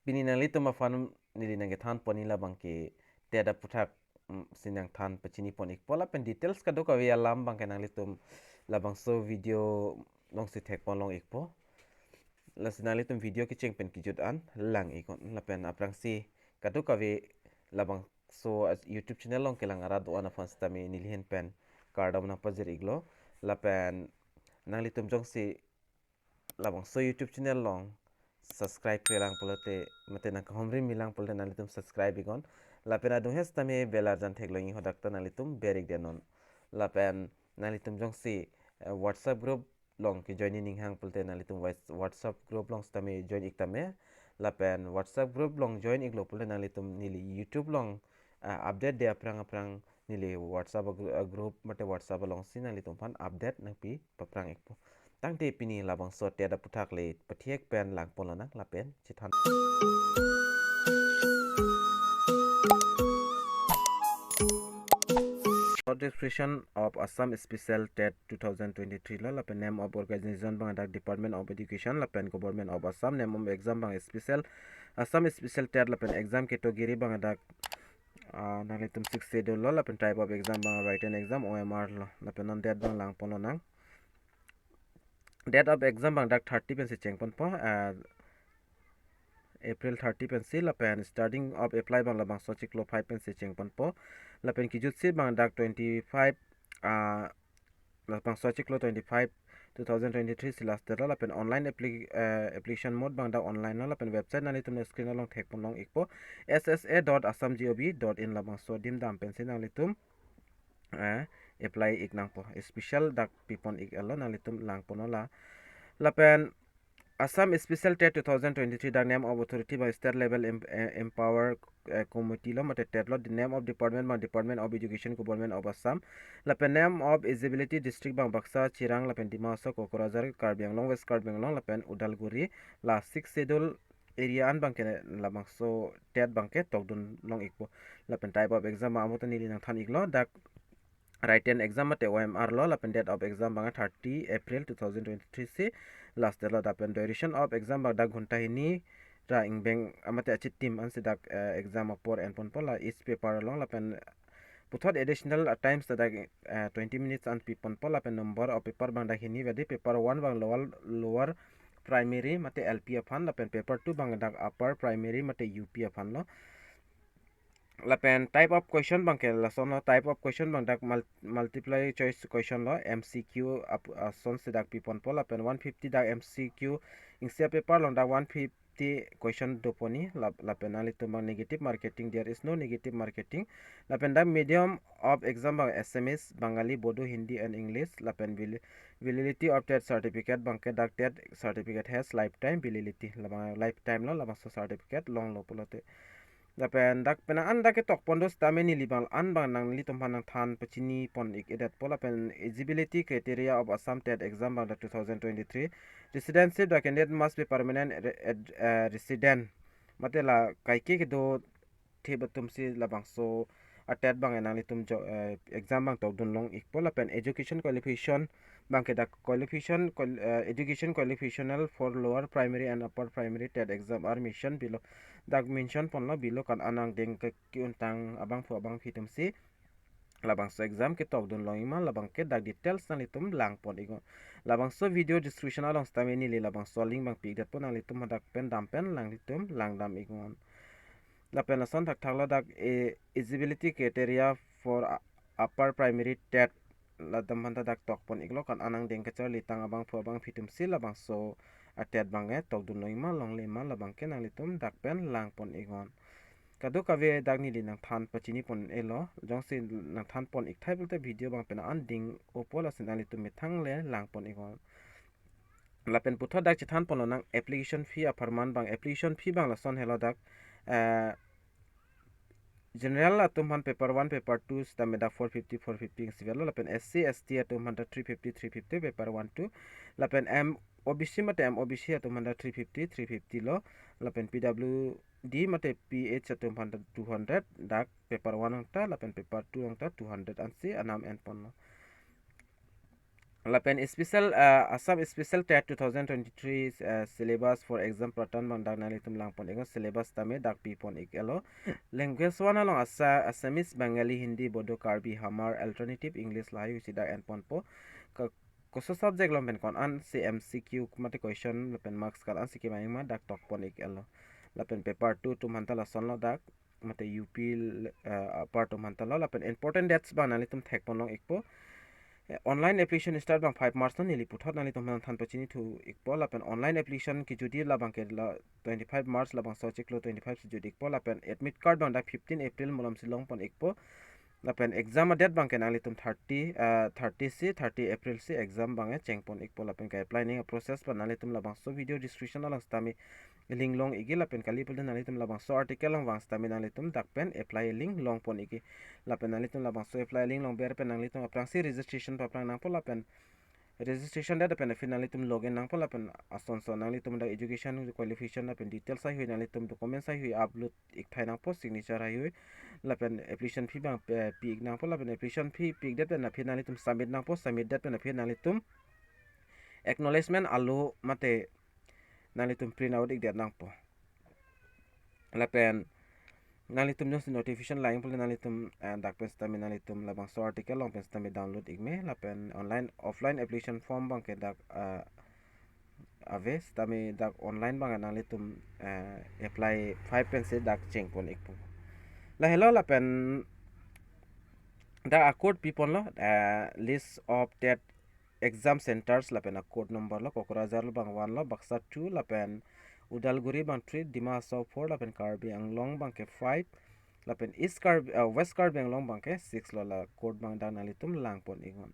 Pini nang litum afan nili nang than poni la bangke tiada puthak sinang than pecini pon ik pola pen details kadu ka via lam bangke nang litum labangso video long si thek pon long ikpo la sinang litum video ki cheng pen kijut an lang ikon la pen aprang si kadu ka vi labangso YouTube channel long kelang arad wana fan stami nilhen pen kardom na pajir iglo la pen nang litum jong si labangso YouTube channel long subscribe kelang polote mate nang homri milang polote nang litum subscribe ikon la pen adung hes tami belar jan thek longi hodak ta nang litum berik denon la pen nang litum jong si WhatsApp group long ki join ning hang polote nang litum WhatsApp group long tami join ik tame la pen WhatsApp group long join ik lo polote nang litum nili YouTube long update de aprang nili WhatsApp group mate WhatsApp long si nang litum pan update nang pi paprang ikpoตั้งแต่ปีนี้ลาบังสดเดียดพุทธักเลยประเทศแปลนหลังปนแล้วนะลาเป็นชิทัน Description of Assam Special TET 2023 la pen name of organization bang dak Department of Education la pen Government of Assam name of exam bang special Assam Special TET la pen exam category bang dak nalitum 6 schedule la pen type of exam bang written exam OMR la pen non date bang lang pon nang date of exam bang dak 30 pen se cheng pon po April 30 pen si la pen starting of apply bang la bang so chiklo 5 pen se cheng pon po la pen kijut si bang dak 25 la bang so chiklo 25 2023 si last la pen online application mode bang dak online la pen website na litum screen long thek pon long ikpo ssa.assamgov.in la bang so dim dam pen si nang litum apply ik nang po special dak pipon ik alo nang litum lang pono la pen Assam Special TET 2023 the name of authority by state level empower committee lo mate TET lo the name of department by Department of Education Government of Assam la pen name of eligibility district bang Baksa Chirang la pen Dimasa Kokorazar Karbi Anglong West Karbi Anglong la pen Udalguri la 6 schedule area an bangke la bangso TET bangke tokdun long ikpo la pen type of exam amutan nili nang than iglo dak written exam mate OMR lo la pen date of exam banga 30 April 2023 se last lo da pen duration of exam bang dak ghunta hini ra ingbeng amate achit team an se dak exam por en pon pola each paper long la pen puthot additional at times da 20 minutes and pipon pola pen number of paper bang dak hini vedi paper 1 bang lower primary mate LP afan la pen paper 2 bang dak upper primary mate UP afan lo la pen type of question bang ke la son type of question bang dak multiply choice question lo MCQ son se dak pipon po la pen 150 dak MCQ ingsia paper lo dak 150 question doponi la pen ali to bang negative marketing there is no negative marketing la pen dak medium of exam bang SMS Bengali Bodo Hindi and English la pen validity of TET certificate bang ke dak TET certificate has lifetime validity la bang lifetime lo la bang certificate long lo polote lapen dak pena an dak tok pondos tameni libal an bang nang li tompan nang than pachini pon ik edat pola pen eligibility criteria of Assam TET exam bang 2023 residency the candidate must be permanent resident matela kaiki ke do the batum si labang so atet bang nang li tum exam bang tok dun long ik pola pen education qualification bang ke dak qualification education qualificational for lower primary and upper primary TET exam are mission below dak mention ponlo bilo kan anang deng ke kiuntang abang fu abang fitum si labang so exam ke tok dun long ima labang ke dak details na litum lang pon igo labang so video description along stameni li labang so link bang pig dat pon ang litum dak pen dam pen lang litum lang dam igon la pen son thak thakla dak eligibility criteria for upper primary TET la dam hanta dak tok pon iglo kan anang deng ke char litang abang fu abang fitum si labang so atet bange tok dun long ima long le ma labang ke nang litum dak pen lang pon igon kadu kave dak ni li nang than pachini pon elo jong se nang than pon ik thai bolte video bang pen an ding opola sin ali tum mithang le lang pon igon la pen putho dak chithan pon nang application fee a farman bang application fee bang la son helo dak general la tum han paper 1 paper 2 sta meda 450 sivelo la pen SC ST tum han 350 paper 1 2 la pen M OBC mate M OBC tum han 350 lo la pen PWD mate PH tum han 200 dak paper 1 ta la pen paper 2 ta 200 ansi anam en pon lo lapen special Assam special TET 2023 syllabus for exam pattern bang dak nalitum langpon ego syllabus tame dak pipon ik elo language wana long Assamese Bengali Hindi Bodo Karbi Hamar alternative English lahi usida endpon po koso subject lompen kon an CMCQ kumate question lapen marks kal an siki ma dak tok pon ik elo lapen paper 2 tum hantala sonlo dak mate UP part tum hantala lapen important dates bang nalitum thek pon long ikpo online application start bang 5 March nili puthot nali tom than pachini thu ikpo lapen online application ki judi la bang ke la 25 March la bang so cheklo 25 si judi ikpo lapen admit card bang da 15 April molam silong pon ikpo lapen exam date bang ke nali tom 30 April si exam bang cheng pon ikpo lapen ka apply ni process pa nali tom la bang so video description la stami link long igi lapen kali pul nali tom la bang so article long bang stami nali tom dakpen apply link long pon igi lapen nali tom la bang so apply link long ber pen nali tom aprang si registration pa aprang nang po lapen registration data pen finally tum login nang po lapen ason so nali tom da education qualification lapen details ai hui nali tom documents ai hui upload ik thai nang po signature ai hui lapen application fee bang pi nang po lapen application fee pi date pen finally tum submit nang po submit date pen finally tum acknowledgement alu mate nali tum print out ik det nang po lapen nali tum jos notification lain pula nali tum dak pen stami nali tum labang so article long pen stami download igme lapen online offline application form bang ke dak ave stami dak online bang nali tum apply 5 pen se dak cheng pon ikpo la hello lapen da accord people lo list of that exam centers lapen accord number lo Kokorazar bang 1 lo Baksa 2 lapen Udalguri bang 3 Dimasa 4 lapen Karbi Anglong bang ke 5 lapen West Karbi Anglong bang ke 6 lo la code bang dan alitum langpon ingon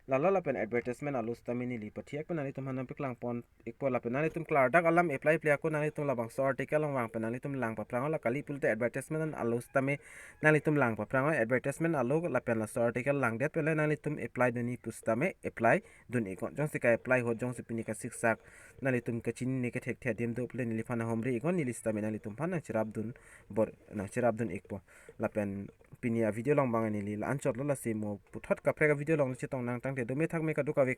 lalo lapen advertisement alus tamini li pathiak pen alitum hanam pik langpon ikpo lapen alitum klar dak alam apply play ko nalitum labang so article long bang pen alitum lang pa prang la kali pulte advertisement alus tame nalitum lang pa prang advertisement alu lapen la so article lang det pele nalitum apply duni pustame apply dun ikon jong sika apply ho jong sipini ka siksak nalitum ka chin ni ke thek thia dim do ple nili phana homri ikon nilista me nalitum phana chirab dun bor na chirab dun ikpo lapen pinia video long bang ni la anchot lo la simo puthot ka prega video long chi tong nang tang te do me thak me ka du ka ve